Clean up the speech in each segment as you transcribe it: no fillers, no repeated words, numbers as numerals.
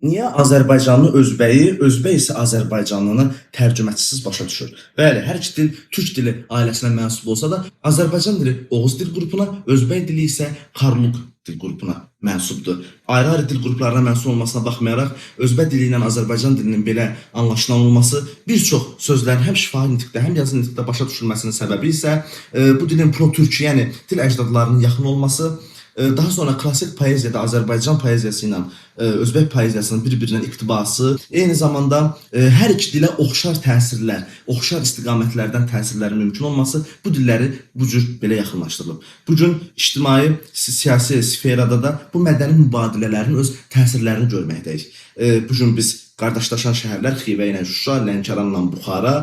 Niyə Azərbaycanlı özbəyi, özbək isə Azərbaycanlını tərcüməcisiz başa düşür? Bəli, hər iki dil türk dili ailəsinə mənsub olsa da, Azərbaycan dili Oğuz dil qrupuna, özbək dili isə Karluk dil qrupuna mənsubdur. Ayrı-ayrı dil qruplarına mənsub olmasına baxmayaraq, özbək dili ilə Azərbaycan dilinin belə anlaşılan olması bir çox sözlərin həm şifahi nitqdə, həm yazılı nitqdə başa düşülməsinin səbəbi isə bu dilin pro-türk, yəni dil əcdadlarının yaxın olması, daha sonra klasik poeziyada Azərbaycan poeziyası ilə özbək poeziyasının bir-birinin iqtibası, eyni zamanda hər iki dilə oxşar təsirlər, oxşar istiqamətlərdən təsirlərin mümkün olması bu dilləri bu cür belə yaxınlaşdırılıb. Bu gün ictimai, siyasi sferada da bu mədəni mübadilələrin öz təsirlərini görməkdəyik. Bu gün biz qardaşlaşan şəhərlər Xivə ilə Şuşa, Lənkəranla Buxara,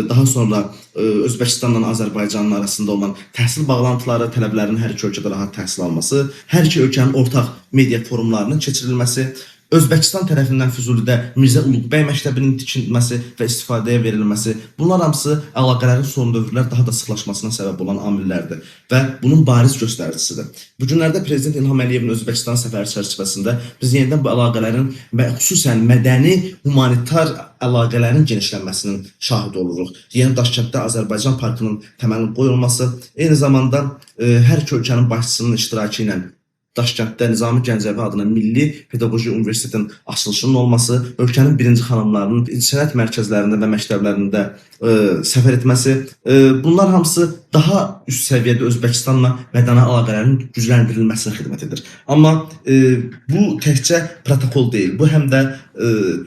daha sonra Özbəkistanla Azərbaycanın arasında olan təhsil bağlantıları, tələblərin hər iki ölkədə rahat təhsil alması, hər iki ölkənin ortaq media forumlarının keçirilməsi, Özbəkistan tərəfindən Füzulidə Mirzə Uluqbəy məktəbinin tikilməsi və istifadəyə verilməsi, bunlar hamısı əlaqələrin son dövrlər daha da sıxlaşmasına səbəb olan amillərdir və bunun bariz göstəricisidir. Bu günlərdə Prezident İlham Əliyevin Özbəkistan səfəri çərçivəsində biz yenidən bu əlaqələrin və xüsusən mədəni, humanitar əlaqələrin genişlənməsinin şahidi oluruq. Yeni Daşkənddə Azərbaycan parkının təməlinin qoyulması, eyni zamanda hər iki ölkənin başçısının iştirakı ilə Daşkənddə Nizami Gəncəvi adına Milli Pedaqoji Universitetin açılışının olması, ölkənin birinci xanımlarının sənət mərkəzlərində və məktəblərində səfər etməsi, bunlar hamısı daha üst səviyyədə Özbəkistanla mədəni əlaqələrin gücləndirilməsinə xidmət edir. Amma bu təkcə protokol deyil, bu həm də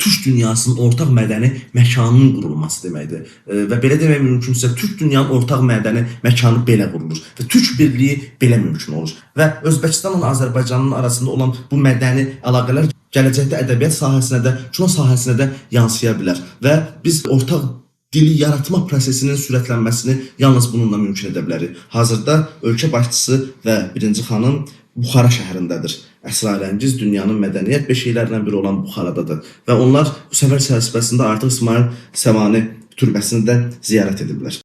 türk dünyasının ortaq mədəni məkanının qurulması deməkdir. Və belə demək mümkünsə, türk dünyanın ortaq mədəni məkanı belə qurulur və türk birliyi belə mümkün olur. Və Özbəkistanla Azərbaycanın arasında olan bu mədəni əlaqələr gələcəkdə ədəbiyyat sahəsinə də, kino sahəsinə də yansıya bilər. Və biz ortaq dili yaratma prosesinin sürətlənməsini yalnız bununla mümkün edə bilərik. Hazırda ölkə başçısı və birinci xanım Buxara şəhərindədir. Əsrarəngiz dünyanın mədəniyyət beşiklərindən biri olan Buxaradadır. Və onlar bu səfər çərçivəsində artıq İsmail Səvani türbəsini də ziyarət ediblər.